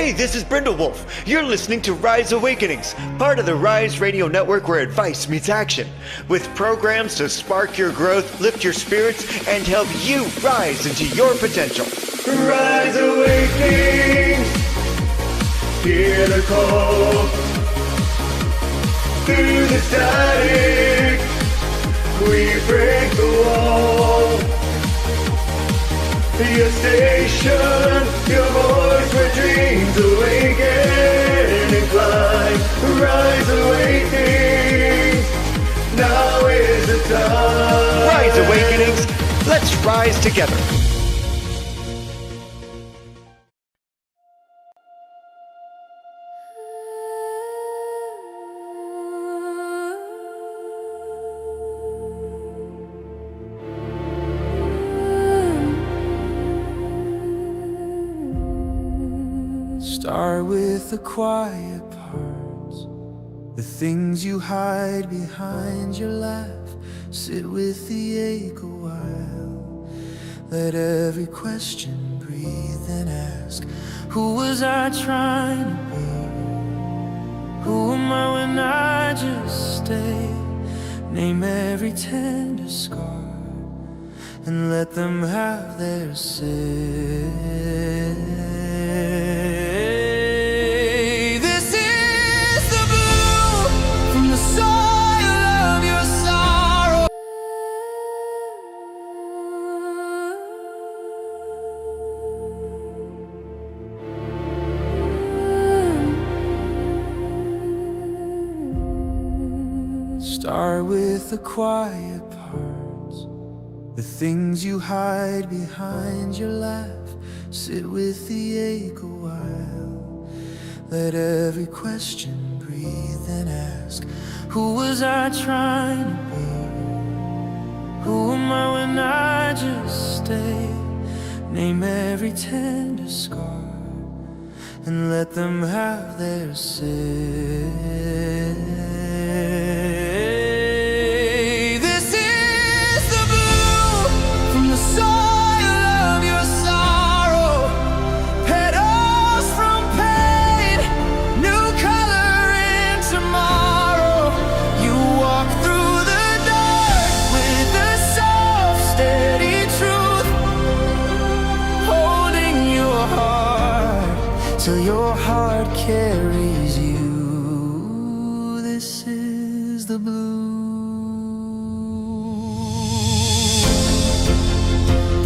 Hey, this is Brindle Wolf. You're listening to Rise Awakenings, part of the Rise Radio Network where advice meets action, with programs to spark your growth, lift your spirits, and help you rise into your potential. Rise Awakenings, hear the call. Through the static, we break the wall. Your station, your voice where dreams awaken and climb. Rise Awakenings, now is the time. Rise Awakenings, let's rise together. Start with the quiet parts, the things you hide behind your laugh. Sit with the ache a while. Let every question breathe and ask, who was I trying to be? Who am I when I just stay? Name every tender scar and let them have their say. Start with the quiet parts, the things you hide behind your laugh. Sit with the ache a while. Let every question breathe and ask, who was I trying to be? Who am I when I just stay? Name every tender scar and let them have their say. Till your heart carries you. This is the blue.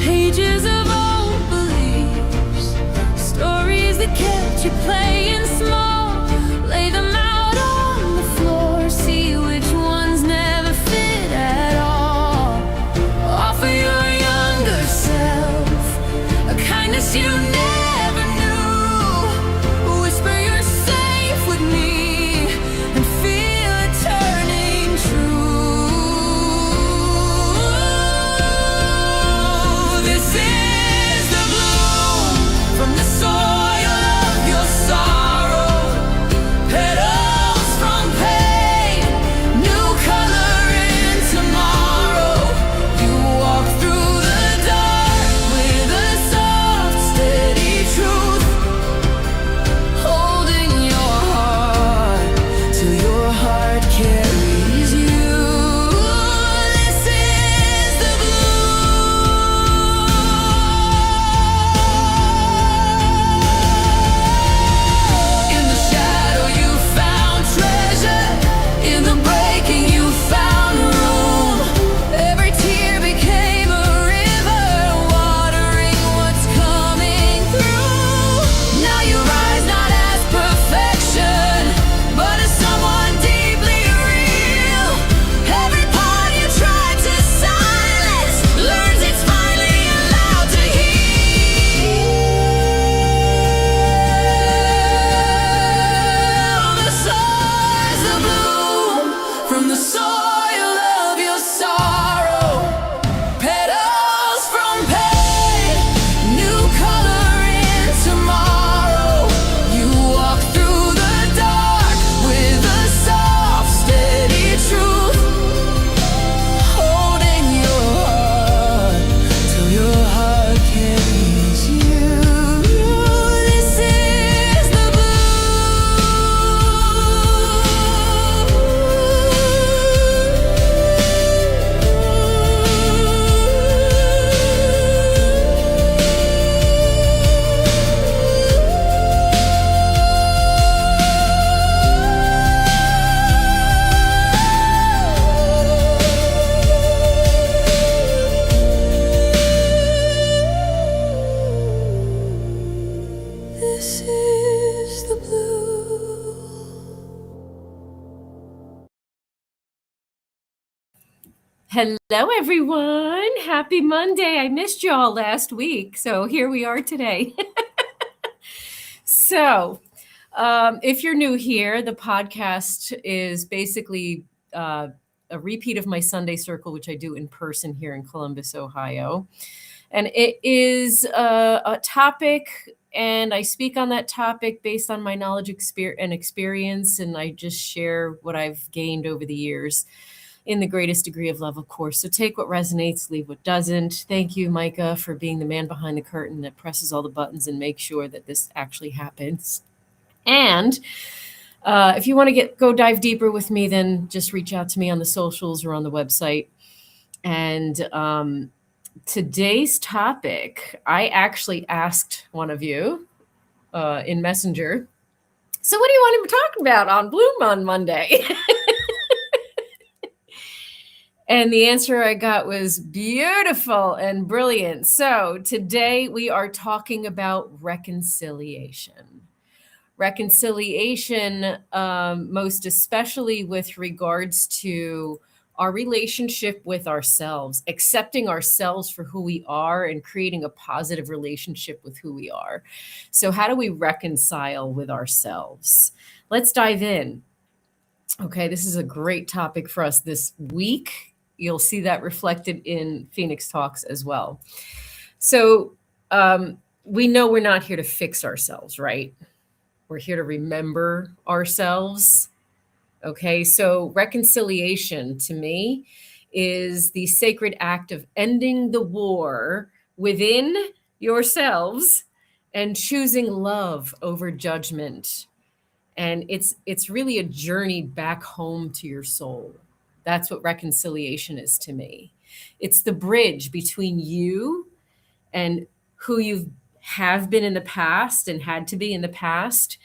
Pages of old beliefs, stories that kept you playing small. Lay them out on the floor, see which ones never fit at all. Offer your younger self a kindness you never. Sorry. Hello, everyone. Happy Monday. I missed y'all last week, so here we are today. So, if you're new here, the podcast is basically a repeat of my Sunday Circle, which I do in person here in Columbus, Ohio. And it is a topic, and I speak on that topic based on my knowledge and experience, and I just share what I've gained over the years in the greatest degree of love, of course. So take what resonates, leave what doesn't. Thank you, Micah, for being the man behind the curtain that presses all the buttons and makes sure that this actually happens. And if you want to go dive deeper with me, then just reach out to me on the socials or on the website. And today's topic, I actually asked one of you in Messenger, so what do you want to be talking about on Blue Moon Monday? And the answer I got was beautiful and brilliant. So today we are talking about reconciliation. Reconciliation, most especially with regards to our relationship with ourselves, accepting ourselves for who we are and creating a positive relationship with who we are. So how do we reconcile with ourselves? Let's dive in. Okay, this is a great topic for us this week. You'll see that reflected in Phoenix Talks as well. So we know we're not here to fix ourselves, right? We're here to remember ourselves. Okay, so reconciliation to me is the sacred act of ending the war within yourselves and choosing love over judgment. And it's really a journey back home to your soul. That's what reconciliation is to me. It's the bridge between you and who you have been in the past and had to be in the past,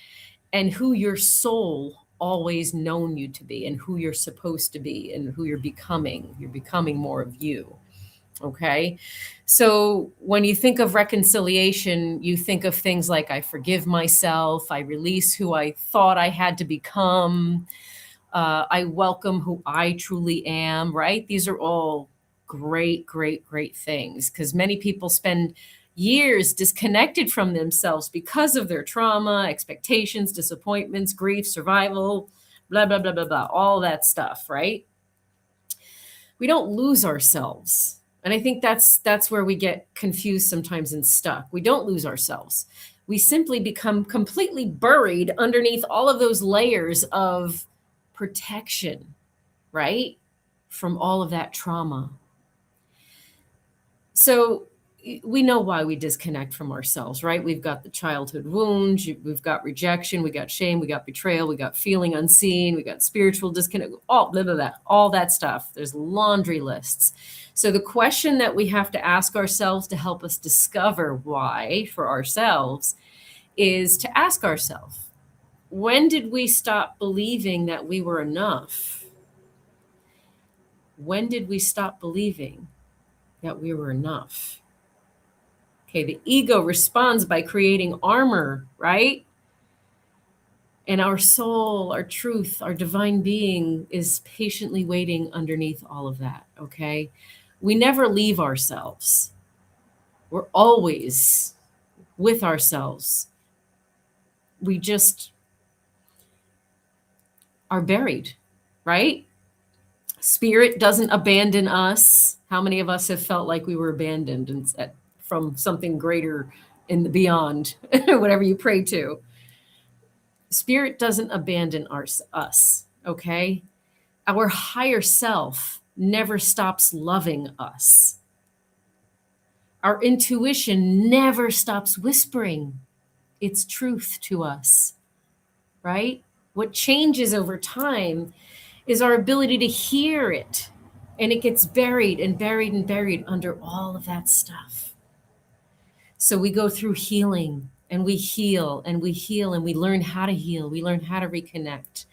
and who your soul always known you to be and who you're supposed to be and who you're becoming. You're becoming more of you. Okay. So when you think of reconciliation, you think of things like I forgive myself, I release who I thought I had to become, I welcome who I truly am, right? These are all great, great, great things because many people spend years disconnected from themselves because of their trauma, expectations, disappointments, grief, survival, blah, blah, blah, blah, blah, all that stuff, right? We don't lose ourselves. And I think that's where we get confused sometimes and stuck. We don't lose ourselves. We simply become completely buried underneath all of those layers of protection, right? From all of that trauma. So we know why we disconnect from ourselves, right? We've got the childhood wounds, we've got rejection, we got shame, we got betrayal, we got feeling unseen, we got spiritual disconnect, all blah, blah, blah, all that stuff. There's laundry lists. So the question that we have to ask ourselves to help us discover why for ourselves is to ask ourselves, when did we stop believing that we were enough? When did we stop believing that we were enough? Okay, the ego responds by creating armor, right? And our soul, our truth, our divine being is patiently waiting underneath all of that, okay? We never leave ourselves. We're always with ourselves. We just are buried, right? Spirit doesn't abandon us. How many of us have felt like we were abandoned from something greater in the beyond, whatever you pray to? Spirit doesn't abandon us, okay? Our higher self never stops loving us. Our intuition never stops whispering its truth to us, right? What changes over time is our ability to hear it, and it gets buried and buried and buried under all of that stuff. So we go through healing, and we heal and we heal, and we learn how to heal. We learn how to reconnect.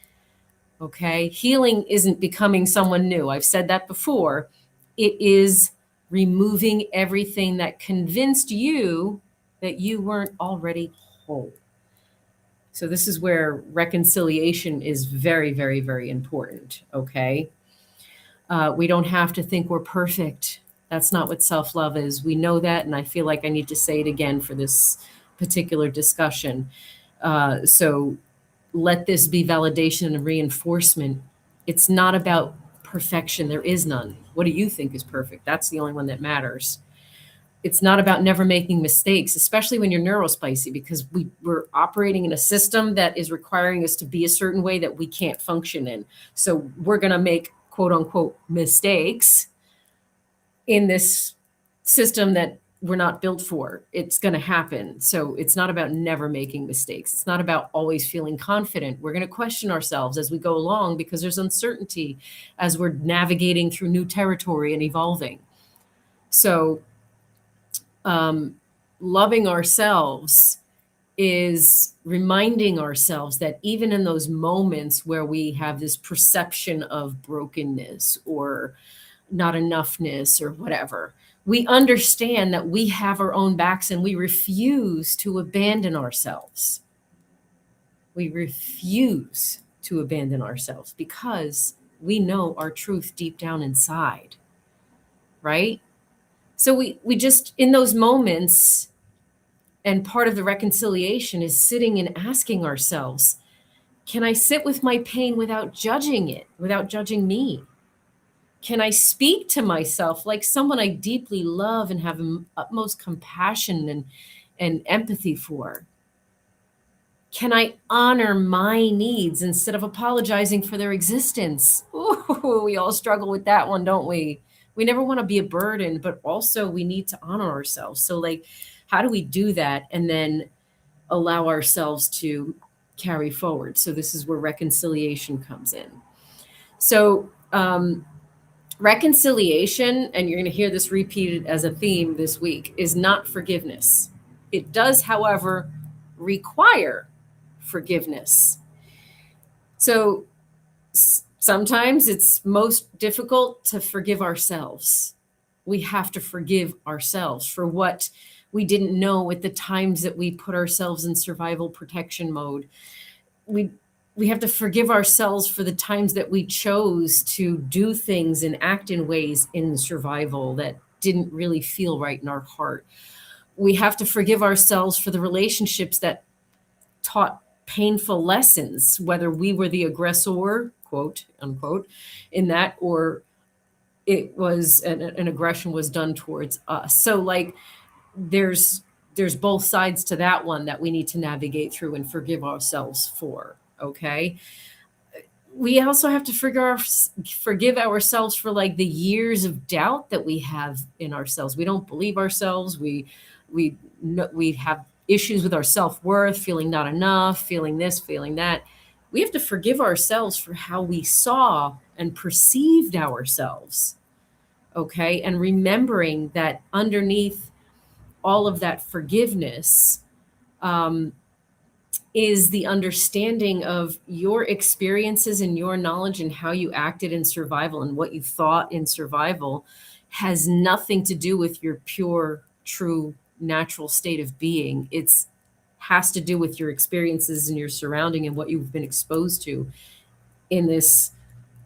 Okay. Healing isn't becoming someone new. I've said that before. It is removing everything that convinced you that you weren't already whole. So this is where reconciliation is very, very, very important. Okay. We don't have to think we're perfect. That's not what self love is. We know that, and I feel like I need to say it again for this particular discussion. So let this be validation and reinforcement. It's not about perfection. There is none. What do you think is perfect? That's the only one that matters. It's not about never making mistakes, especially when you're neurospicy, because we're operating in a system that is requiring us to be a certain way that we can't function in. So we're going to make quote unquote mistakes in this system that we're not built for. It's going to happen. So it's not about never making mistakes. It's not about always feeling confident. We're going to question ourselves as we go along because there's uncertainty as we're navigating through new territory and evolving. So loving ourselves is reminding ourselves that even in those moments where we have this perception of brokenness or not enoughness or whatever, we understand that we have our own backs and we refuse to abandon ourselves. We refuse to abandon ourselves because we know our truth deep down inside, right? So we just, in those moments, and part of the reconciliation is sitting and asking ourselves, can I sit with my pain without judging it, without judging me? Can I speak to myself like someone I deeply love and have utmost compassion and empathy for? Can I honor my needs instead of apologizing for their existence? Ooh, we all struggle with that one, don't we? We never want to be a burden, but also we need to honor ourselves. So, like, how do we do that and then allow ourselves to carry forward? So, this is where reconciliation comes in. So, reconciliation, and you're going to hear this repeated as a theme this week, is not forgiveness. It does, however, require forgiveness. So sometimes it's most difficult to forgive ourselves. We have to forgive ourselves for what we didn't know at the times that we put ourselves in survival protection mode. We have to forgive ourselves for the times that we chose to do things and act in ways in survival that didn't really feel right in our heart. We have to forgive ourselves for the relationships that taught painful lessons, whether we were the aggressor, quote unquote, in that, or it was an aggression was done towards us. So like there's both sides to that one that we need to navigate through and forgive ourselves for. Okay. We also have to forgive ourselves for like the years of doubt that we have in ourselves. We don't believe ourselves. We have issues with our self-worth, feeling not enough, feeling this, feeling that. We have to forgive ourselves for how we saw and perceived ourselves. Okay. And remembering that underneath all of that forgiveness, is the understanding of your experiences and your knowledge and how you acted in survival and what you thought in survival has nothing to do with your pure, true, natural state of being. It's has to do with your experiences and your surrounding and what you've been exposed to in this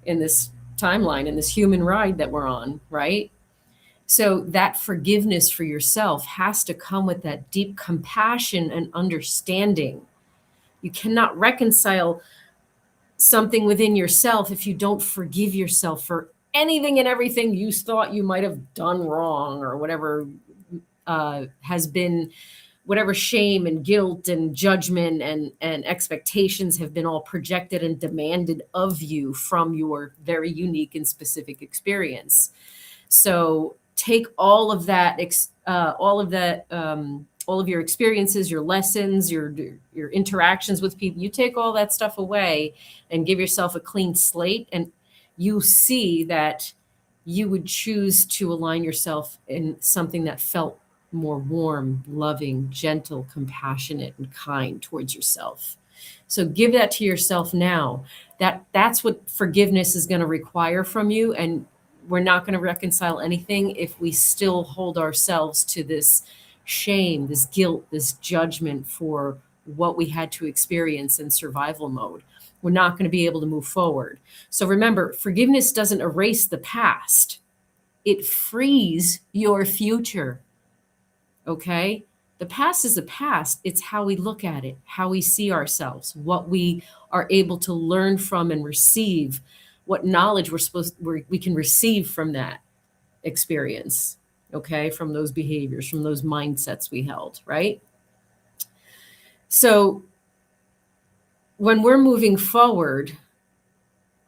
timeline, in this human ride that we're on, right? So that forgiveness for yourself has to come with that deep compassion and understanding. You cannot reconcile something within yourself if you don't forgive yourself for anything and everything you thought you might have done wrong or whatever has been, whatever shame and guilt and judgment and expectations have been all projected and demanded of you from your very unique and specific experience. So take all of that, all of your experiences, your lessons, your interactions with people, you take all that stuff away and give yourself a clean slate, and you see that you would choose to align yourself in something that felt more warm, loving, gentle, compassionate, and kind towards yourself. So give that to yourself now. That's what forgiveness is going to require from you. And we're not going to reconcile anything if we still hold ourselves to this shame, this guilt, this judgment for what we had to experience in survival mode. we're not going to be able to move forward. So remember, forgiveness doesn't erase the past, it frees your future. Okay? The past is the past. It's how we look at it, how we see ourselves, what we are able to learn from and receive, what knowledge we can receive from that experience, okay, from those behaviors, from those mindsets we held, right? So when we're moving forward,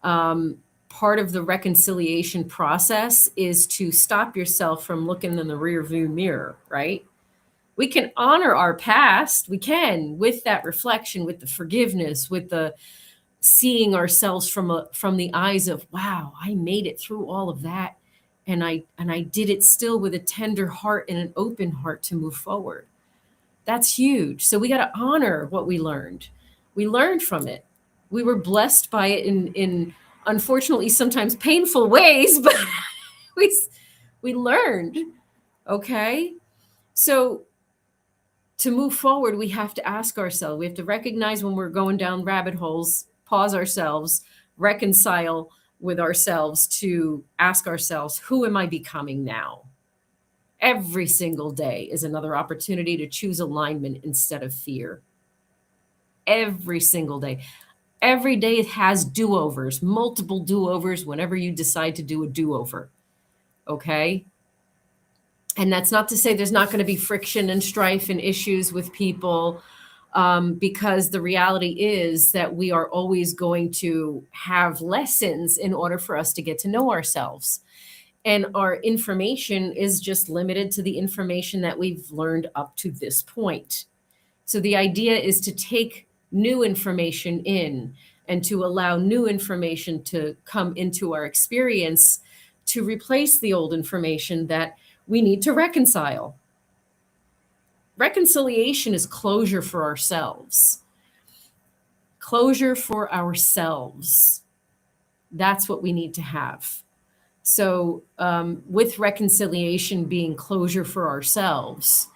part of the reconciliation process is to stop yourself from looking in the rear view mirror, right? We can honor our past. We can, with that reflection, with the forgiveness, with the seeing ourselves from the eyes of, wow, I made it through all of that, and I did it still with a tender heart and an open heart to move forward. That's huge. So we got to honor what we learned. We learned from it. We were blessed by it in unfortunately sometimes painful ways, but we learned. Okay, so to move forward, we have to ask ourselves, we have to recognize when we're going down rabbit holes, pause ourselves, reconcile with ourselves, to ask ourselves, who am I becoming now? Every single day is another opportunity to choose alignment instead of fear. Every single day. Every day has do-overs, multiple do-overs whenever you decide to do a do-over. Okay? And that's not to say there's not going to be friction and strife and issues with people, because the reality is that we are always going to have lessons in order for us to get to know ourselves. And our information is just limited to the information that we've learned up to this point. So the idea is to take new information in and to allow new information to come into our experience to replace the old information that we need to reconcile. Reconciliation is closure for ourselves. Closure for ourselves. That's what we need to have. So, with reconciliation being closure for ourselves,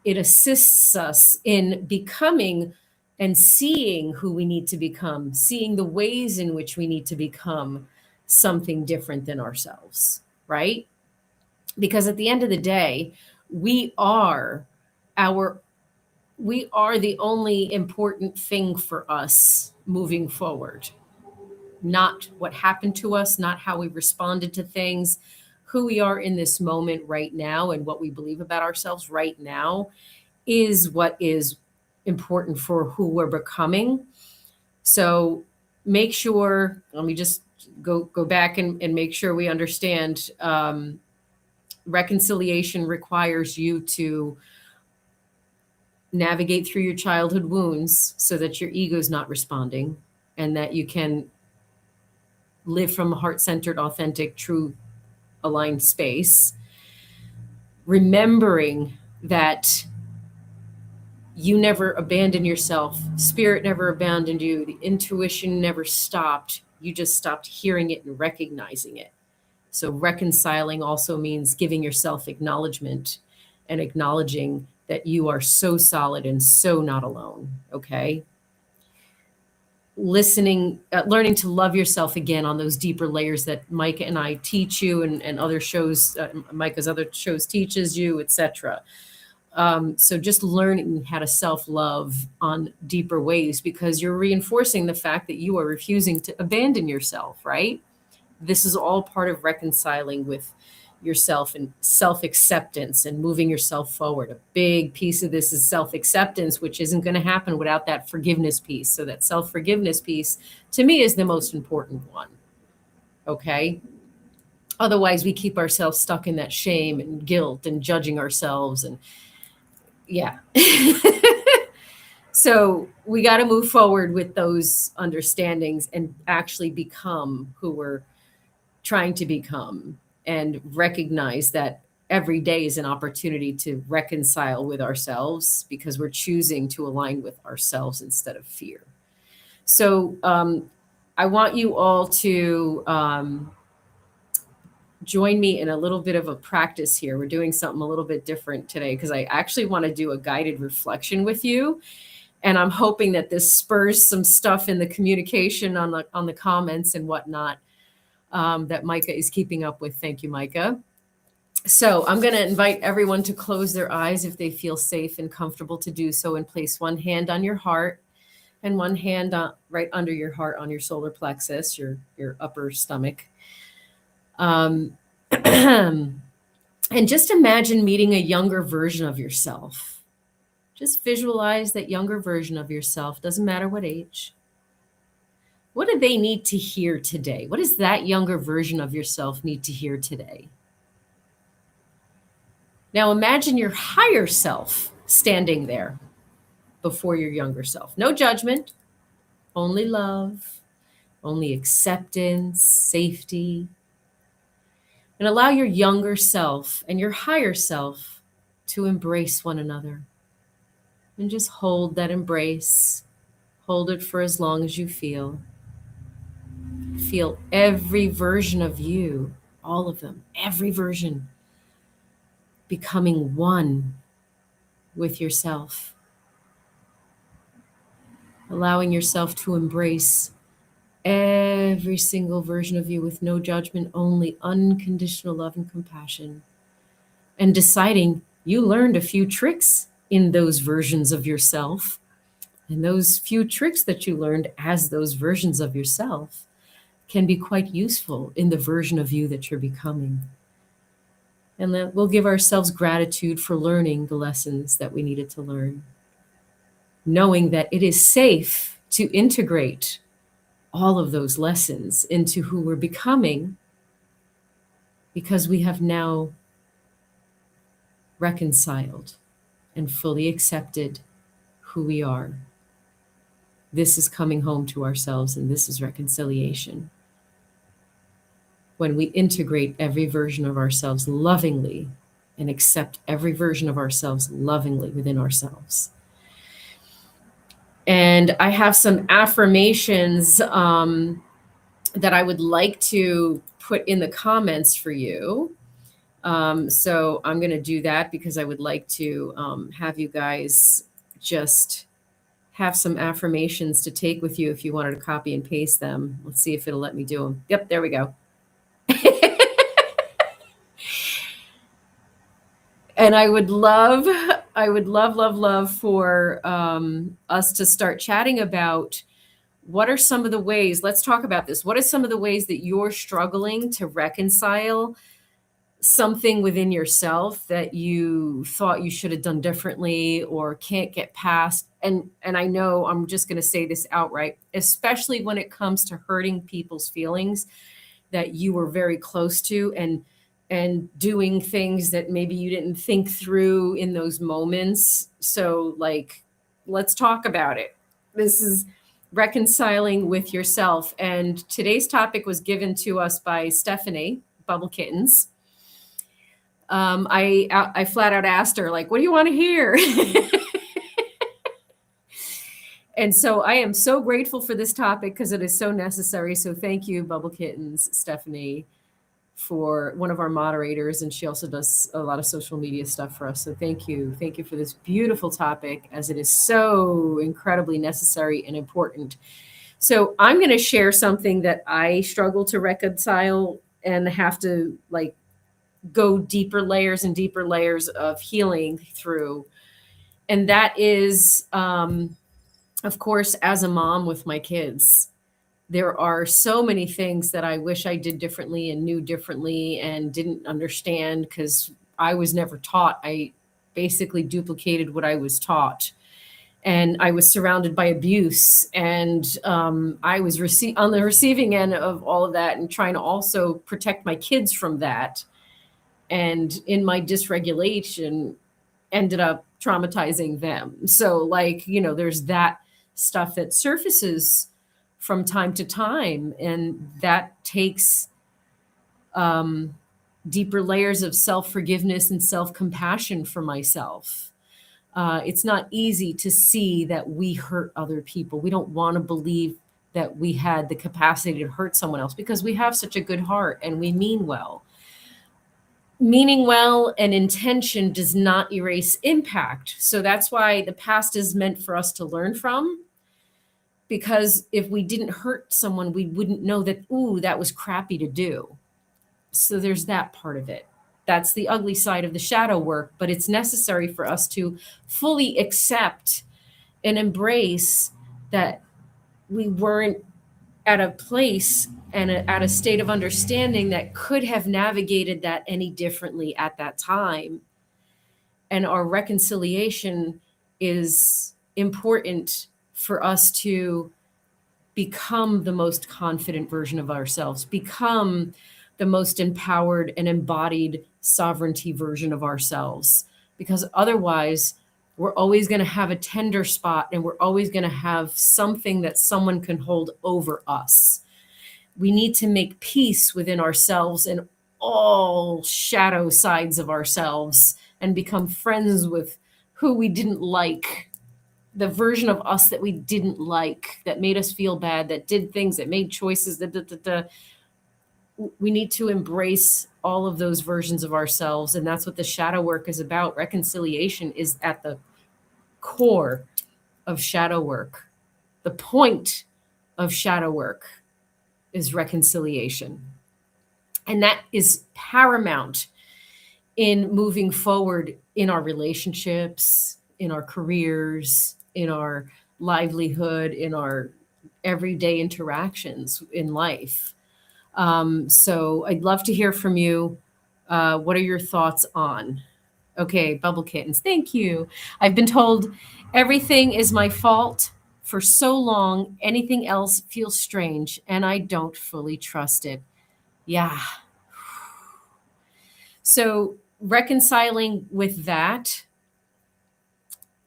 it assists us in becoming and seeing who we need to become, seeing the ways in which we need to become something different than ourselves, right? Because at the end of the day, we are the only important thing for us moving forward. Not what happened to us, not how we responded to things. Who we are in this moment right now and what we believe about ourselves right now is what is important for who we're becoming. So make sure, let me just go back and make sure we understand, reconciliation requires you to navigate through your childhood wounds so that your ego is not responding and that you can live from a heart-centered, authentic, true, aligned space. Remembering that you never abandoned yourself. Spirit never abandoned you. The intuition never stopped. You just stopped hearing it and recognizing it. So reconciling also means giving yourself acknowledgement and acknowledging that you are so solid and so not alone. Okay. Listening, learning to love yourself again on those deeper layers that Micah and I teach you, and other shows, Micah's other shows teaches you, etc. So just learning how to self-love on deeper ways, because you're reinforcing the fact that you are refusing to abandon yourself, right? This is all part of reconciling with yourself and self-acceptance and moving yourself forward. A big piece of this is self-acceptance, which isn't going to happen without that forgiveness piece. So that self-forgiveness piece, to me, is the most important one. Okay? Otherwise, we keep ourselves stuck in that shame and guilt and judging ourselves. And yeah. So we got to move forward with those understandings and actually become who we're trying to become, and recognize that every day is an opportunity to reconcile with ourselves because we're choosing to align with ourselves instead of fear. So I want you all to join me in a little bit of a practice here. We're doing something a little bit different today because I actually want to do a guided reflection with you. And I'm hoping that this spurs some stuff in the communication on the comments and whatnot that Micah is keeping up with. Thank you, Micah. So I'm going to invite everyone to close their eyes if they feel safe and comfortable to do so, and place one hand on your heart and one hand right under your heart on your solar plexus, your upper stomach. And just imagine meeting a younger version of yourself. Just visualize that younger version of yourself, doesn't matter what age. What do they need to hear today? What does that younger version of yourself need to hear today? Now imagine your higher self standing there before your younger self. No judgment, only love, only acceptance, safety. And allow your younger self and your higher self to embrace one another. And just hold that embrace. Hold it for as long as you feel. Feel every version of you, all of them, every version, becoming one with yourself. Allowing yourself to embrace every single version of you with no judgment, only unconditional love and compassion. And deciding you learned a few tricks in those versions of yourself. And those few tricks that you learned as those versions of yourself can be quite useful in the version of you that you're becoming. And that we'll give ourselves gratitude for learning the lessons that we needed to learn. Knowing that it is safe to integrate all of those lessons into who we're becoming, because we have now reconciled and fully accepted who we are. This is coming home to ourselves, and this is reconciliation. When we integrate every version of ourselves lovingly and accept every version of ourselves lovingly within ourselves. And I have some affirmations that I would like to put in the comments for you. So I'm going to do that because I would like to have you guys just have some affirmations to take with you if you wanted to copy and paste them. Let's see if it'll let me do them. Yep, there we go. And I would love for us to start chatting about what are some of the ways, let's talk about this. What are some of the ways that you're struggling to reconcile something within yourself that you thought you should have done differently or can't get past? And I know I'm just going to say this outright, especially when it comes to hurting people's feelings that you were very close to, and doing things that maybe you didn't think through in those moments. So like, let's talk about it. This is reconciling with yourself. And today's topic was given to us by Stephanie, Bubble Kittens. I flat out asked her, like, what do you want to hear? And so I am so grateful for this topic because it is so necessary. So thank you, Bubble Kittens, Stephanie, for one of our moderators. And she also does a lot of social media stuff for us. So thank you. Thank you for this beautiful topic, as it is so incredibly necessary and important. So I'm going to share something that I struggle to reconcile and have to like go deeper layers and deeper layers of healing through. And that is, of course, as a mom with my kids, there are so many things that I wish I did differently and knew differently and didn't understand because I was never taught. I basically duplicated what I was taught. And I was surrounded by abuse. And I was on the receiving end of all of that and trying to also protect my kids from that. And in my dysregulation, ended up traumatizing them. So like, you know, there's that stuff that surfaces from time to time, and that takes deeper layers of self-forgiveness and self-compassion for myself. It's not easy to see that we hurt other people. We don't want to believe that we had the capacity to hurt someone else because we have such a good heart and we mean well. meaning well and intention does not erase impact. So that's why the past is meant for us to learn from. Because if we didn't hurt someone, we wouldn't know that, ooh, that was crappy to do. So there's that part of it. That's the ugly side of the shadow work, but it's necessary for us to fully accept and embrace that we weren't at a place and at a state of understanding that could have navigated that any differently at that time. And our reconciliation is important for us to become the most confident version of ourselves, become the most empowered and embodied sovereignty version of ourselves. Because otherwise, we're always going to have a tender spot and we're always going to have something that someone can hold over us. We need to make peace within ourselves and all shadow sides of ourselves and become friends with who we didn't like, the version of us that we didn't like, that made us feel bad, that did things, that made choices, we need to embrace all of those versions of ourselves. And that's what the shadow work is about. Reconciliation is at the core of shadow work. The point of shadow work is reconciliation. And that is paramount in moving forward in our relationships, in our careers, in our livelihood, in our everyday interactions in life. So I'd love to hear from you. What are your thoughts on? Okay, Bubble Kittens, thank you. I've been told everything is my fault for so long. Anything else feels strange, and I don't fully trust it. Yeah. So reconciling with that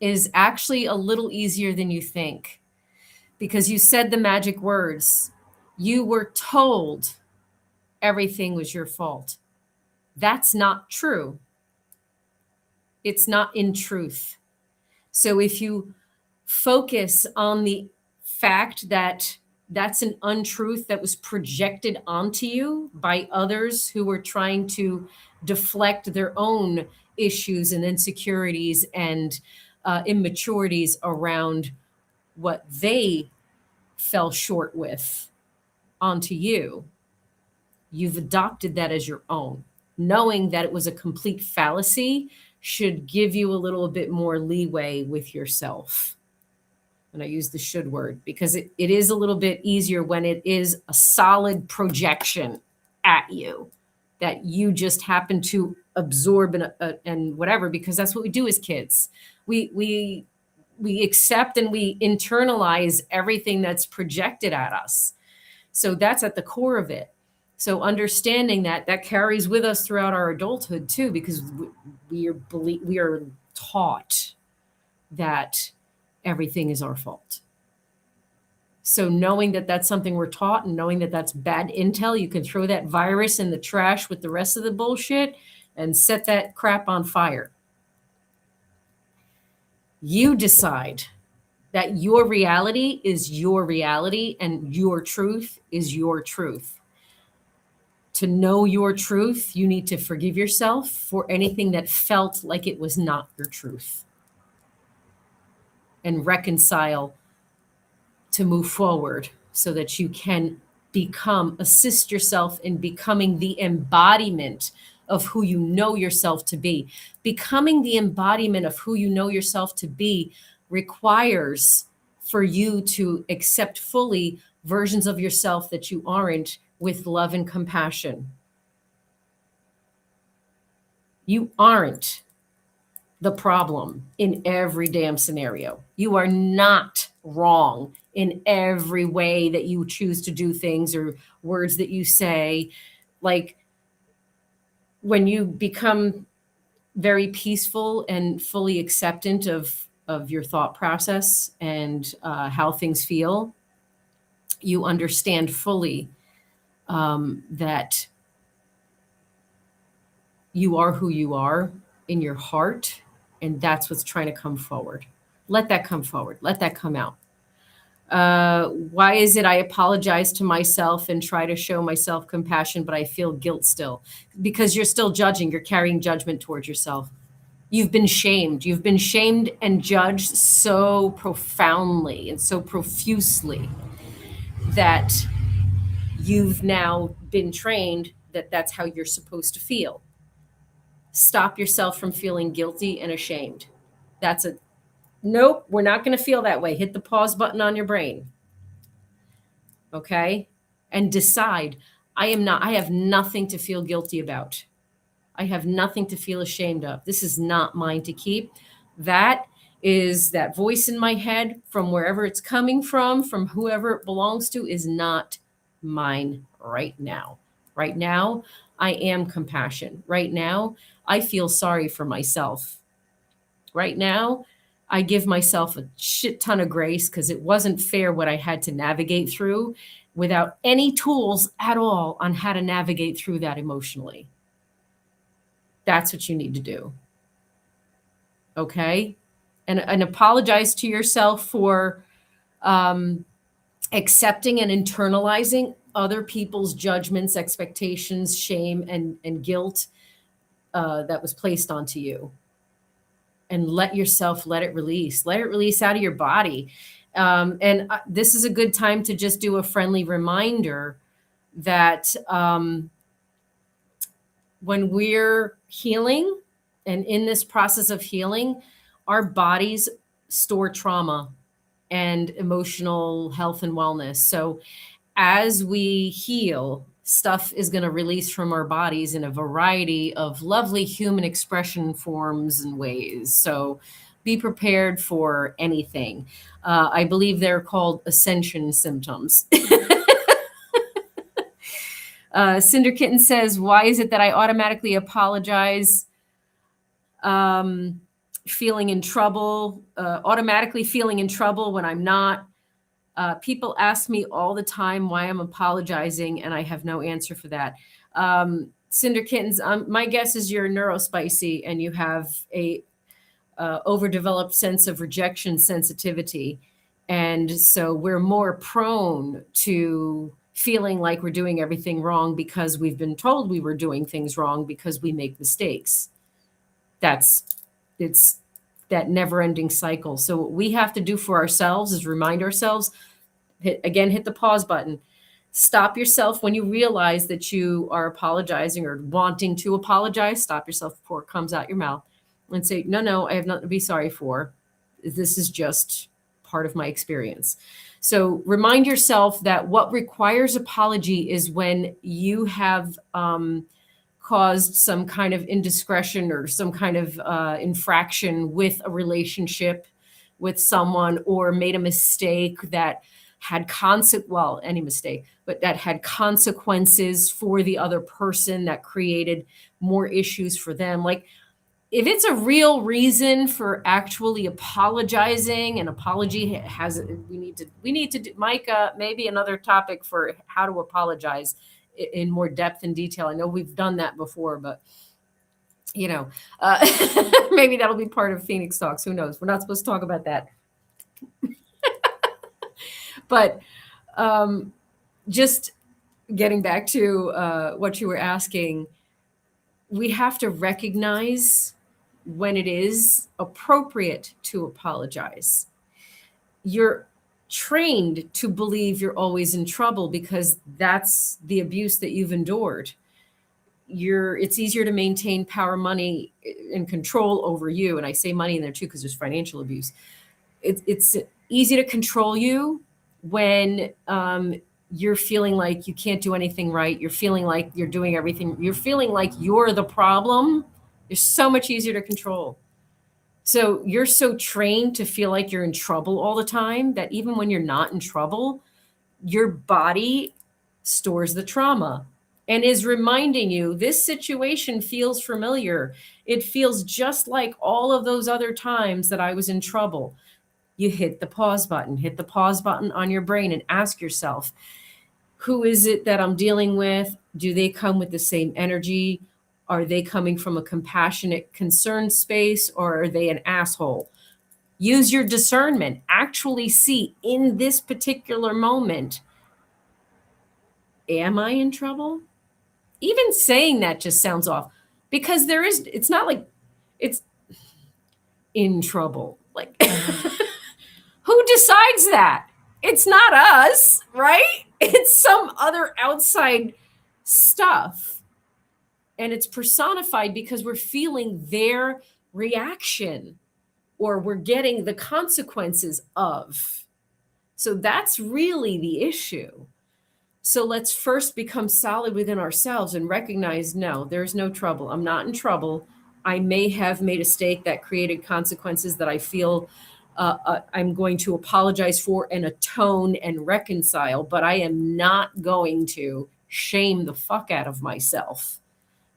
is actually a little easier than you think because you said the magic words. You were told everything was your fault. That's not true. It's not in truth. So if you focus on the fact that that's an untruth that was projected onto you by others who were trying to deflect their own issues and insecurities and immaturities around what they fell short with onto you, you've adopted that as your own. Knowing that it was a complete fallacy should give you a little bit more leeway with yourself. And I use the should word because it is a little bit easier when it is a solid projection at you that you just happen to absorb and whatever, because that's what we do as kids. We accept and we internalize everything that's projected at us. So that's at the core of it. So understanding that carries with us throughout our adulthood too, because we are taught that everything is our fault. So knowing that that's something we're taught and knowing that that's bad intel, you can throw that virus in the trash with the rest of the bullshit and set that crap on fire. You decide that your reality is your reality and your truth is your truth. To know your truth, you need to forgive yourself for anything that felt like it was not your truth. And reconcile to move forward so that you can assist yourself in becoming the embodiment of who you know yourself to be. Becoming the embodiment of who you know yourself to be requires for you to accept fully versions of yourself that you aren't with love and compassion. You aren't the problem in every damn scenario. You are not wrong in every way that you choose to do things or words that you say. Like when you become very peaceful and fully acceptant of your thought process and how things feel, you understand fully that you are who you are in your heart, and that's what's trying to come forward. Let that come forward. Let that come out. Why is it I apologize to myself and try to show myself compassion, but I feel guilt still? Because you're still judging, you're carrying judgment towards yourself. You've been shamed. You've been shamed and judged so profoundly and so profusely that you've now been trained that that's how you're supposed to feel. Stop yourself from feeling guilty and ashamed. That's a nope, we're not going to feel that way. Hit the pause button on your brain. Okay? And decide I have nothing to feel guilty about. I have nothing to feel ashamed of. This is not mine to keep. That is that voice in my head from wherever it's coming from whoever it belongs to, is not mine right now. Right now, I am compassion. Right now, I feel sorry for myself. Right now, I give myself a shit ton of grace because it wasn't fair what I had to navigate through without any tools at all on how to navigate through that emotionally. That's what you need to do. Okay? And apologize to yourself for accepting and internalizing other people's judgments, expectations, shame, and guilt that was placed onto you. And let it release. Let it release out of your body. And this is a good time to just do a friendly reminder that when we're healing and in this process of healing, our bodies store trauma and emotional health and wellness. So as we heal, stuff is going to release from our bodies in a variety of lovely human expression forms and ways. So be prepared for anything. I believe they're called ascension symptoms. Cinder Kitten says, why is it that I automatically apologize? Feeling in trouble, automatically feeling in trouble when I'm not. People ask me all the time why I'm apologizing, and I have no answer for that. Cinder Kittens, my guess is you're neurospicy and you have a overdeveloped sense of rejection sensitivity. And so we're more prone to feeling like we're doing everything wrong because we've been told we were doing things wrong because we make mistakes. It's that never-ending cycle. So what we have to do for ourselves is remind ourselves, hit the pause button. Stop yourself when you realize that you are apologizing or wanting to apologize. Stop yourself before it comes out your mouth and say, no, I have nothing to be sorry for. This is just part of my experience. So remind yourself that what requires apology is when you have caused some kind of indiscretion or some kind of infraction with a relationship with someone, or made a mistake that had any mistake, but that had consequences for the other person that created more issues for them. Like, if it's a real reason for actually apologizing, an apology has, we need to do, Mike, maybe another topic for how to apologize in more depth and detail. I know we've done that before, but maybe that'll be part of Phoenix Talks. Who knows? We're not supposed to talk about that. But just getting back to what you were asking, we have to recognize when it is appropriate to apologize. You're trained to believe you're always in trouble because that's the abuse that you've endured. It's easier to maintain power, money, and control over you. And I say money in there too because there's financial abuse. It's easy to control you when you're feeling like you can't do anything right. You're feeling like you're doing everything. You're feeling like you're the problem. You're so much easier to control. So you're so trained to feel like you're in trouble all the time that even when you're not in trouble, your body stores the trauma and is reminding you, this situation feels familiar. It feels just like all of those other times that I was in trouble. You hit the pause button on your brain and ask yourself, who is it that I'm dealing with? Do they come with the same energy? Are they coming from a compassionate, concerned space, or are they an asshole? Use your discernment. Actually see in this particular moment, am I in trouble? Even saying that just sounds off, because it's not like it's in trouble. Like, who decides that? It's not us, right? It's some other outside stuff. And it's personified because we're feeling their reaction, or we're getting the consequences of. So that's really the issue. So let's first become solid within ourselves and recognize, no, there's no trouble. I'm not in trouble. I may have made a mistake that created consequences that I feel I'm going to apologize for and atone and reconcile, but I am not going to shame the fuck out of myself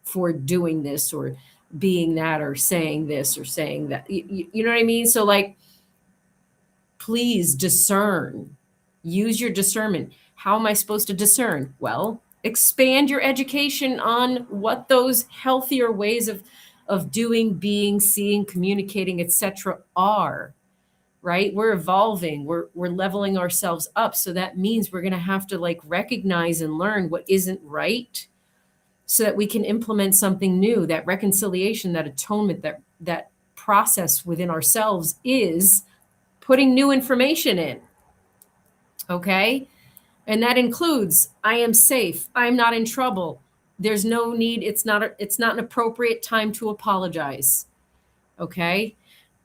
for doing this or being that or saying this or saying that. You know what I mean? So, like, please discern. Use your discernment. How am I supposed to discern? Well, expand your education on what those healthier ways of doing, being, seeing, communicating, etc. are. Right? We're evolving. We're leveling ourselves up. So that means we're going to have to, like, recognize and learn what isn't right, so that we can implement something new. That reconciliation, that atonement, that process within ourselves is putting new information in. Okay? And that includes, I am safe. I'm not in trouble. There's no need. It's not an appropriate time to apologize. Okay?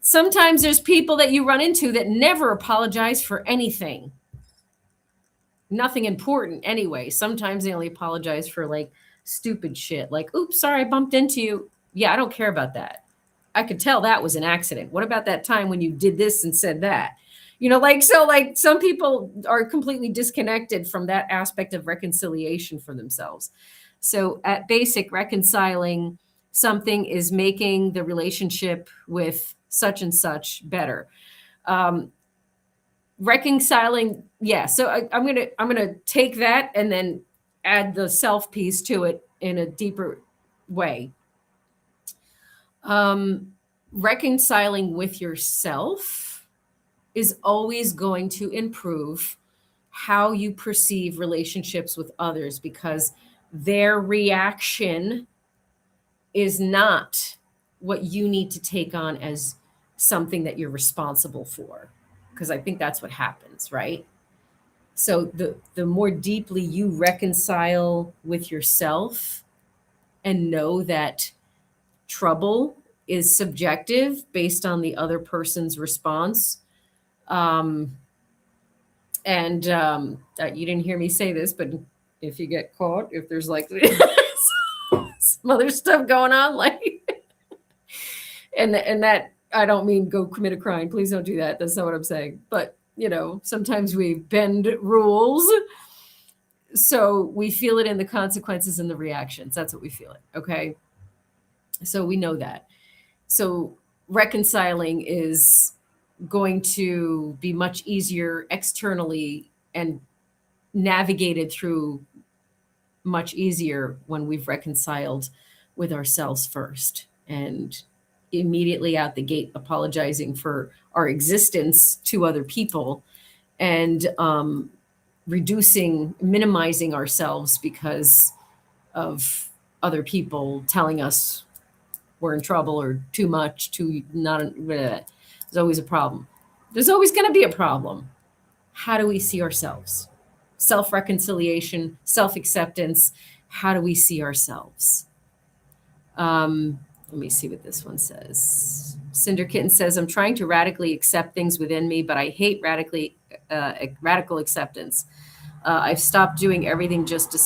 Sometimes there's people that you run into that never apologize for anything. Nothing important anyway. Sometimes they only apologize for, like, stupid shit. Like, oops, sorry, I bumped into you. Yeah, I don't care about that. I could tell that was an accident. What about that time when you did this and said that? Like, some people are completely disconnected from that aspect of reconciliation for themselves. So at basic, reconciling something is making the relationship with such and such better. Reconciling, yeah. So I'm gonna take that and then add the self piece to it in a deeper way. Reconciling with yourself is always going to improve how you perceive relationships with others, because their reaction is not what you need to take on as something that you're responsible for. Because I think that's what happens, right? So the more deeply you reconcile with yourself and know that trouble is subjective based on the other person's response. You didn't hear me say this, but if you get caught, if there's like some other stuff going on, like, and that, I don't mean go commit a crime. Please don't do that. That's not what I'm saying. But, sometimes we bend rules. So we feel it in the consequences and the reactions. That's what we feel it. Okay. So we know that. So reconciling is going to be much easier externally and navigated through much easier when we've reconciled with ourselves first, and immediately out the gate apologizing for our existence to other people, and minimizing ourselves because of other people telling us we're in trouble or too much, too not. Bleh. There's always a problem. There's always going to be a problem. How do we see ourselves? Self-reconciliation, self-acceptance. How do we see ourselves? Let me see what this one says. Cinder Kitten says, I'm trying to radically accept things within me, but I hate radical acceptance. I've stopped doing everything just to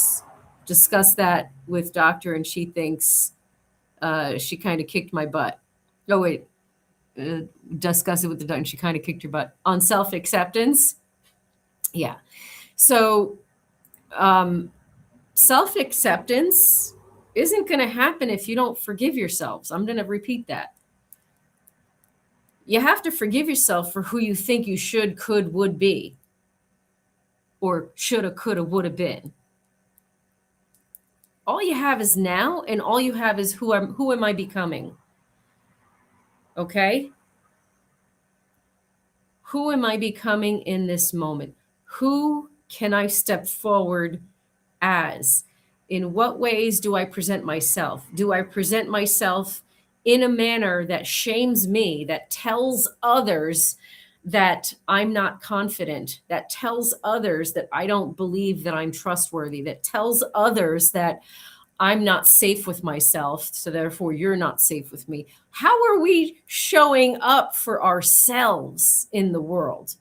discuss that with doctor, and she thinks she kind of kicked my butt. Oh, wait. Discuss it with the doctor, and she kind of kicked your butt. On self-acceptance? Yeah. So self-acceptance isn't going to happen if you don't forgive yourselves. I'm going to repeat that. You have to forgive yourself for who you think you should, could, would be, or shoulda, coulda, woulda been. All you have is now, and all you have is who am I becoming? Okay? Who am I becoming in this moment? Who can I step forward as? In what ways do I present myself? Do I present myself in a manner that shames me, that tells others that I'm not confident, that tells others that I don't believe that I'm trustworthy, that tells others that I'm not safe with myself, so therefore you're not safe with me? How are we showing up for ourselves in the world?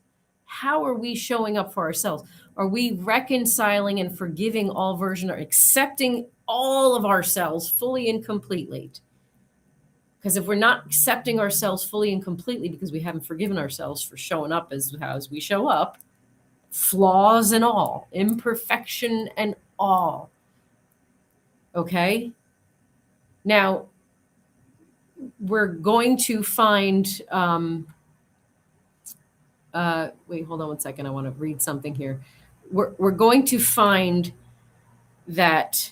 How are we showing up for ourselves? Are we reconciling and forgiving all version or accepting all of ourselves fully and completely? Because if we're not accepting ourselves fully and completely because we haven't forgiven ourselves for showing up as we show up, flaws and all, imperfection and all. Okay? Now, we're going to find, wait, hold on one second. I want to read something here. We're going to find that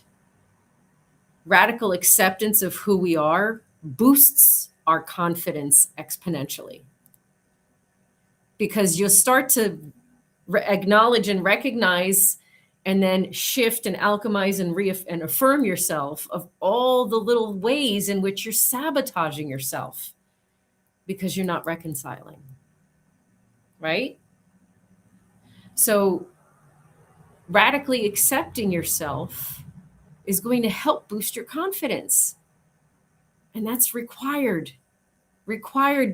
radical acceptance of who we are boosts our confidence exponentially, because you'll start to acknowledge and recognize and then shift and alchemize and affirm yourself of all the little ways in which you're sabotaging yourself because you're not reconciling, right? So radically accepting yourself is going to help boost your confidence. And that's required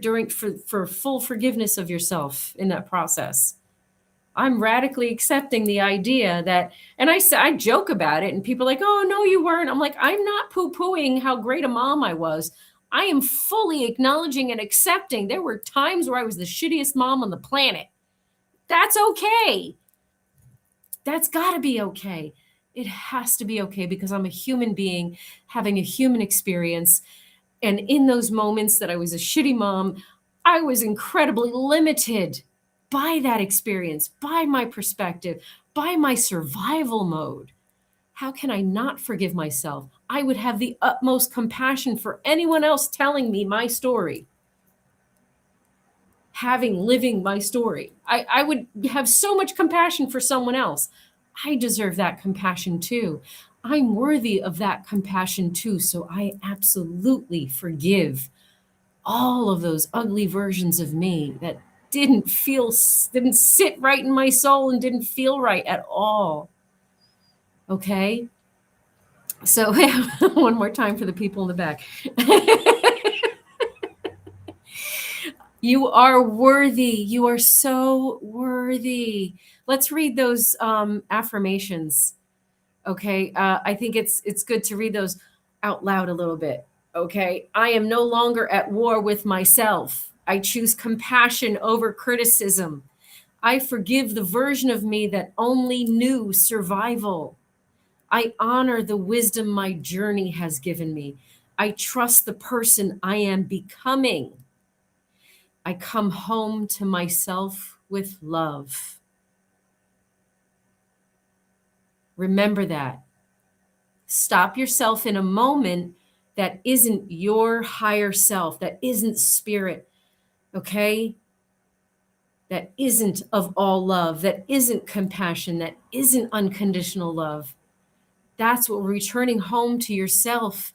during for full forgiveness of yourself in that process. I'm radically accepting the idea that, and I joke about it, and people are like, oh, no, you weren't. I'm like, I'm not poo-pooing how great a mom I was. I am fully acknowledging and accepting there were times where I was the shittiest mom on the planet. That's okay. That's got to be okay. It has to be okay because I'm a human being having a human experience. And in those moments that I was a shitty mom, I was incredibly limited by that experience, by my perspective, by my survival mode. How can I not forgive myself? I would have the utmost compassion for anyone else telling me my story, living my story. I would have so much compassion for someone else. I deserve that compassion too. I'm worthy of that compassion too. So I absolutely forgive all of those ugly versions of me that didn't sit right in my soul and didn't feel right at all. Okay. So one more time for the people in the back. You are worthy. You are so worthy. Let's read those affirmations. Okay. I think it's good to read those out loud a little bit. Okay. I am no longer at war with myself. I choose compassion over criticism. I forgive the version of me that only knew survival. I honor the wisdom my journey has given me. I trust the person I am becoming. I come home to myself with love. Remember that. Stop yourself in a moment that isn't your higher self, that isn't spirit, okay? That isn't of all love, that isn't compassion, that isn't unconditional love. That's what returning home to yourself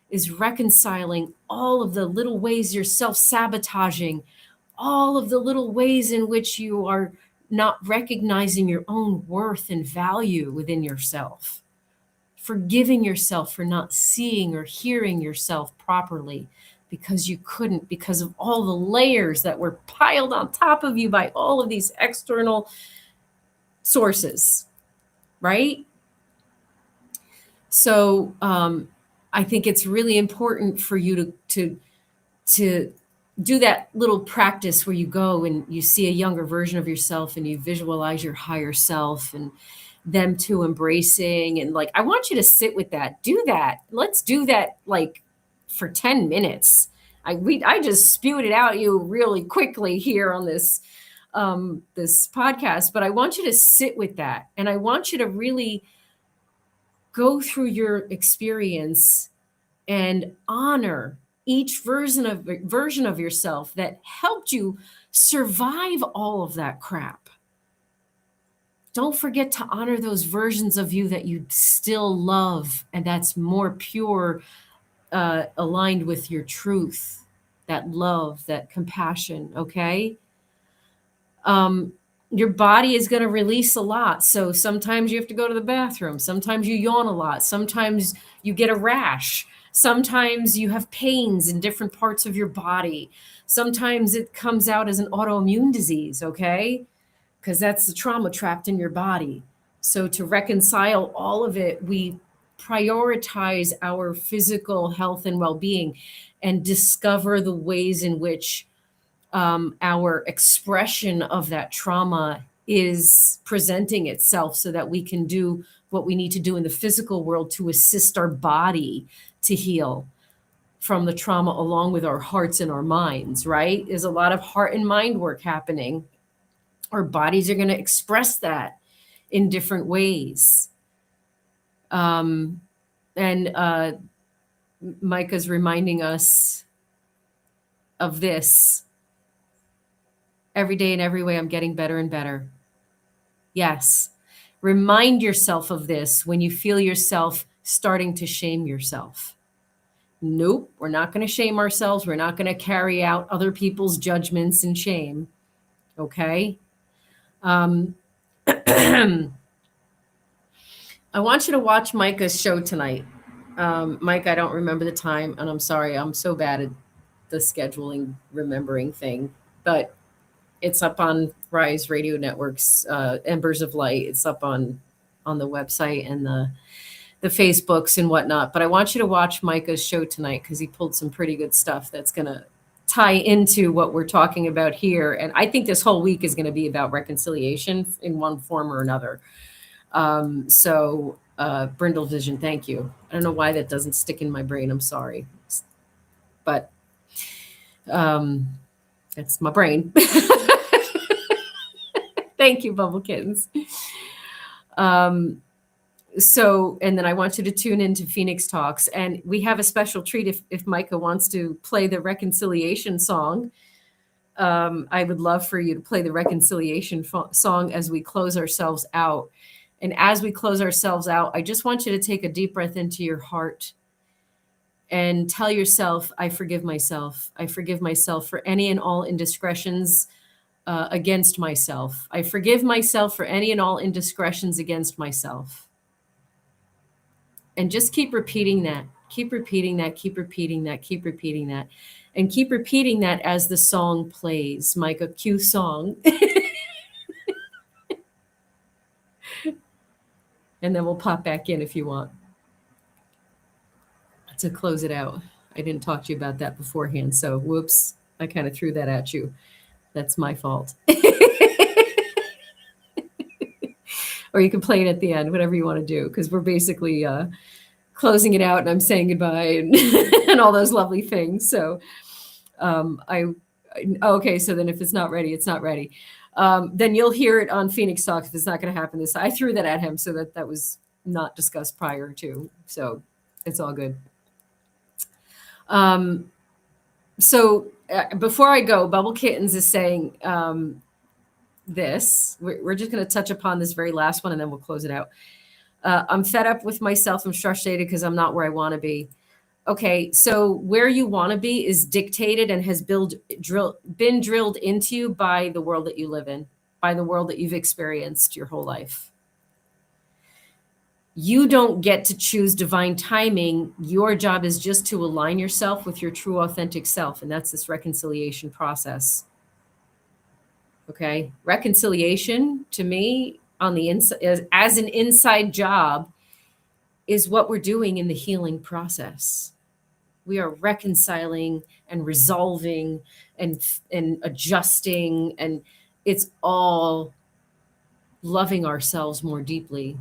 is, reconciling all of the little ways you're self-sabotaging, all of the little ways in which you are not recognizing your own worth and value within yourself. Forgiving yourself for not seeing or hearing yourself properly because you couldn't, because of all the layers that were piled on top of you by all of these external sources, right? So I think it's really important for you to do that little practice where you go and you see a younger version of yourself and you visualize your higher self and them too embracing, and like, I want you to sit with that. Do that. Let's do that like for 10 minutes. I just spewed it out you really quickly here on this this podcast, but I want you to sit with that, and I want you to really go through your experience and honor each version of yourself that helped you survive all of that crap. Don't forget to honor those versions of you that you still love and that's more pure, aligned with your truth, that love, that compassion, okay? Your body is going to release a lot. So sometimes you have to go to the bathroom. Sometimes you yawn a lot. Sometimes you get a rash. Sometimes you have pains in different parts of your body. Sometimes it comes out as an autoimmune disease, okay? Because that's the trauma trapped in your body. So to reconcile all of it, we prioritize our physical health and well-being and discover the ways in which our expression of that trauma is presenting itself so that we can do what we need to do in the physical world to assist our body to heal from the trauma along with our hearts and our minds, right? There's a lot of heart and mind work happening. Our bodies are going to express that in different ways. And Micah's reminding us of this. Every day in every way, I'm getting better and better. Yes. Remind yourself of this when you feel yourself starting to shame yourself. Nope, we're not going to shame ourselves. We're not going to carry out other people's judgments and shame. Okay? I want you to watch Micah's show tonight. Mike, I don't remember the time, and I'm sorry. I'm so bad at the scheduling, remembering thing. But it's up on Rise Radio Network's Embers of Light. It's up on the website and the Facebooks and whatnot. But I want you to watch Micah's show tonight because he pulled some pretty good stuff that's going to tie into what we're talking about here. And I think this whole week is going to be about reconciliation in one form or another. Brindle Vision, thank you. I don't know why that doesn't stick in my brain. I'm sorry. But it's my brain. Thank you, Bubble Kittens. And then I want you to tune into Phoenix Talks. And we have a special treat if Micah wants to play the reconciliation song. I would love for you to play the reconciliation song as we close ourselves out. And as we close ourselves out, I just want you to take a deep breath into your heart and tell yourself, I forgive myself. I forgive myself for any and all indiscretions against myself. I forgive myself for any and all indiscretions against myself. And just keep repeating that. Keep repeating that. Keep repeating that. Keep repeating that. And keep repeating that as the song plays. Micah, cue song. And then we'll pop back in if you want to close it out. I didn't talk to you about that beforehand. So whoops, I kind of threw that at you. That's my fault. Or you can play it at the end, whatever you want to do, because we're basically closing it out and I'm saying goodbye and, and all those lovely things. So okay, so then if it's not ready, it's not ready. Then you'll hear it on Phoenix Talks if it's not going to happen this. I threw that at him so that was not discussed prior to. So it's all good. Before I go, Bubble Kittens is saying this. We're just going to touch upon this very last one and then we'll close it out. I'm fed up with myself. I'm frustrated because I'm not where I want to be. Okay, so where you want to be is dictated and has been drilled into you by the world that you live in, by the world that you've experienced your whole life. You don't get to choose divine timing. Your job is just to align yourself with your true authentic self, and that's this reconciliation process. Okay, reconciliation to me on the inside as an inside job is what we're doing in the healing process. We are reconciling and resolving and adjusting, and it's all loving ourselves more deeply,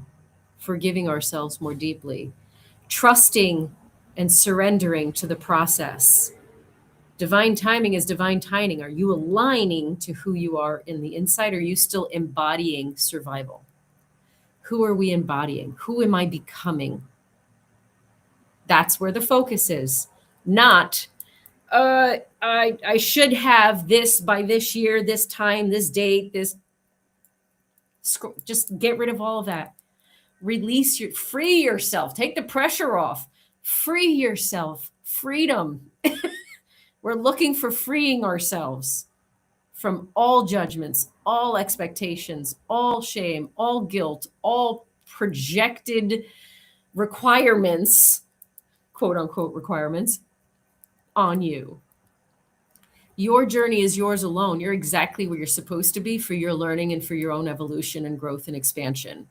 forgiving ourselves more deeply, trusting and surrendering to the process. Divine timing is divine timing. Are you aligning to who you are in the inside? Or are you still embodying survival? Who are we embodying? Who am I becoming? That's where the focus is, not I should have this by this year, this time, this date, this. Just get rid of all of that. Free yourself. Take the pressure off. Free yourself. Freedom. We're looking for freeing ourselves from all judgments, all expectations, all shame, all guilt, all projected requirements, quote unquote requirements, on you. Your journey is yours alone. You're exactly where you're supposed to be for your learning and for your own evolution and growth and expansion.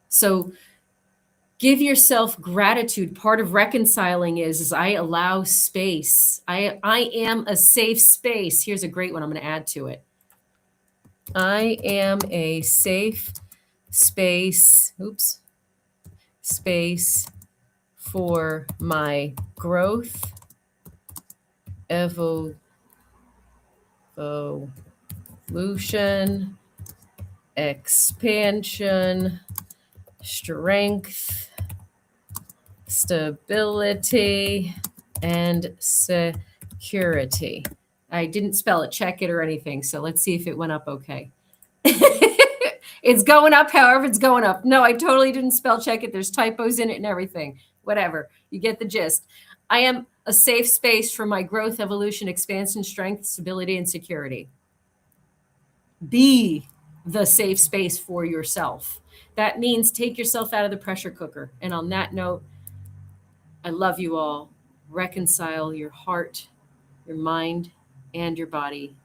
So give yourself gratitude. Part of reconciling is I allow space. I am a safe space. Here's a great one I'm going to add to it. I am a safe space. Space for my growth, evolution, expansion, strength, stability, and security. I didn't spell it, check it or anything, so let's see if it went up okay. It's going up, however it's going up. No, I totally didn't spell check it. There's typos in it and everything. Whatever. You get the gist. I am a safe space for my growth, evolution, expansion, strength, stability, and security. Be the safe space for yourself. That means take yourself out of the pressure cooker. And on that note, I love you all. Reconcile your heart, your mind, and your body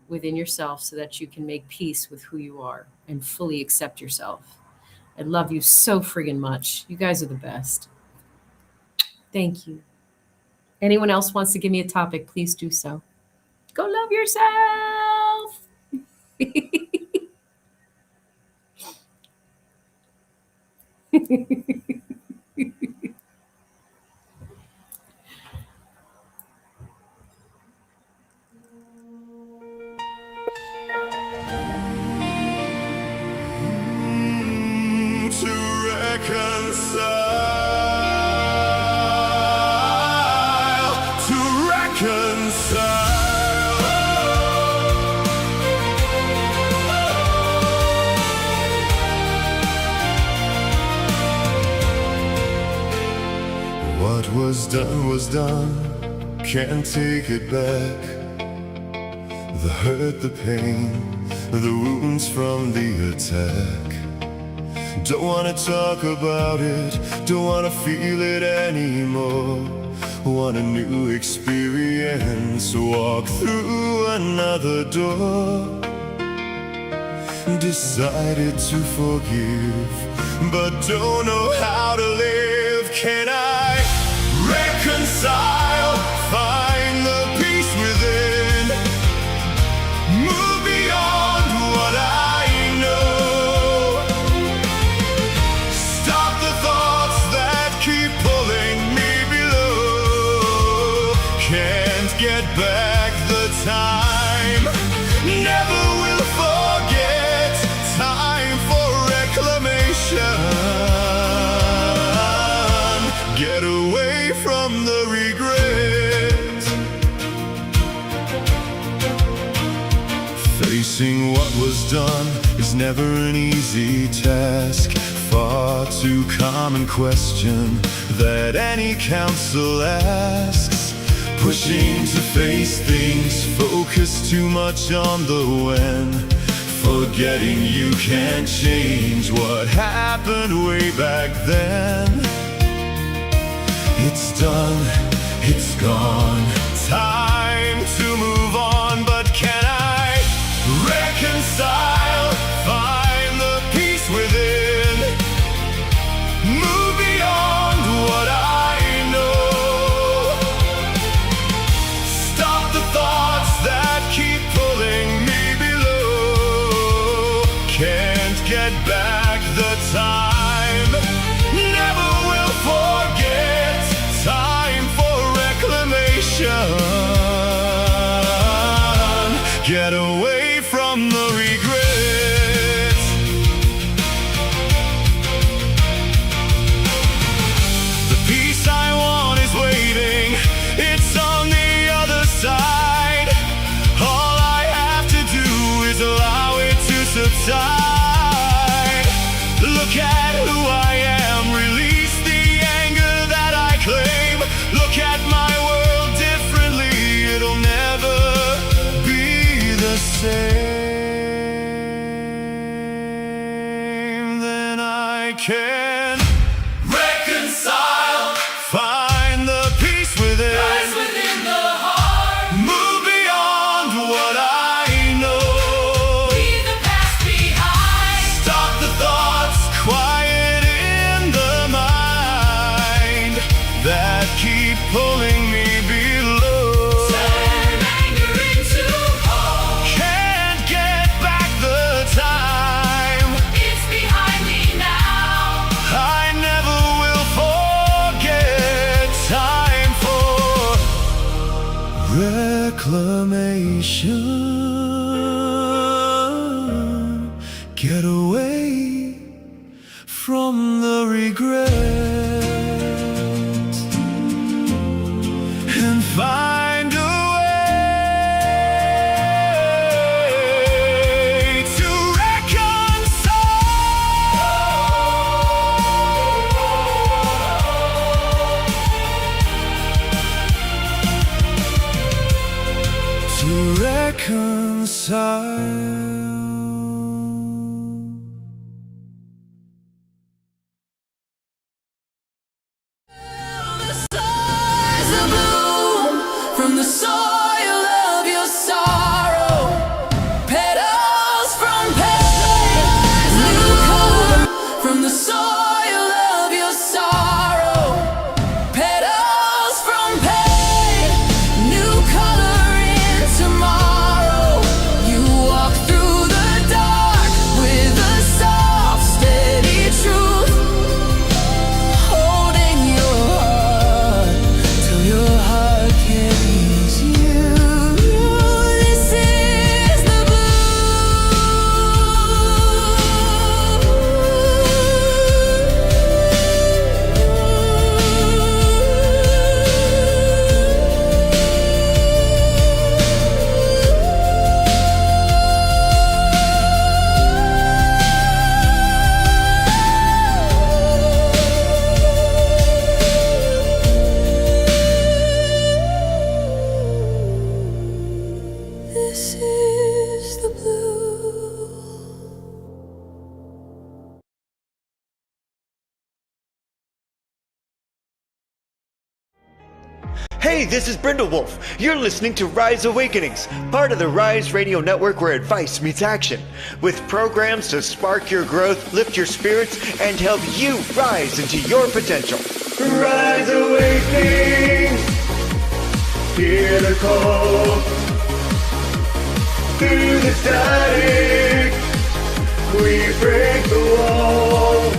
within yourself so that you can make peace with who you are and fully accept yourself. I love you so friggin' much. You guys are the best. Thank you. Anyone else wants to give me a topic, please do so. Go love yourself. To reconcile. What was done, can't take it back. The hurt, the pain, the wounds from the attack. Don't wanna talk about it, don't wanna feel it anymore. Want a new experience, walk through another door. Decided to forgive, but don't know how to live. Can I reconcile, find the peace within, move beyond what I know, stop the thoughts that keep pulling me below, can't get back the time, never will forget, time for reclamation, get away from the regret. Facing what was done is never an easy task. Far too common question that any counsel asks. Pushing to face things, focus too much on the when. Forgetting you can't change what happened way back then. It's done, it's gone, time to move on. But can I reconcile, find the peace within, move beyond what I know, stop the thoughts that keep pulling me below, can't get back the time, never will forget, time for reclamation, get away from the regret. The peace I want is waiting, it's on the that keep pulling me below. Turn anger into hope. Can't get back the time. It's behind me now. I never will forget. Time for reclamation. Get away from the regret and find a way to reconcile. From the soil of your sorrow, petals from pain, new color. From the soil of your sorrow, petals from pain, new color in tomorrow. You walk through the dark with a soft, steady truth, holding your heart till your heart can ease you. This is the This is the blue. Hey, this is Brindle Wolf. You're listening to Rise Awakenings, part of the Rise Radio Network where advice meets action, with programs to spark your growth, lift your spirits, and help you rise into your potential. Rise Awakenings, hear the call. Through the static, we break the wall.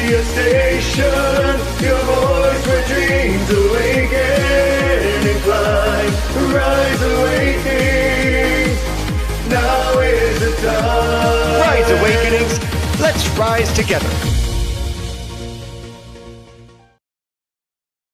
Your station, your voice where dreams awaken and climb. Rise Awakenings, now is the time. Rise Awakenings, let's rise together.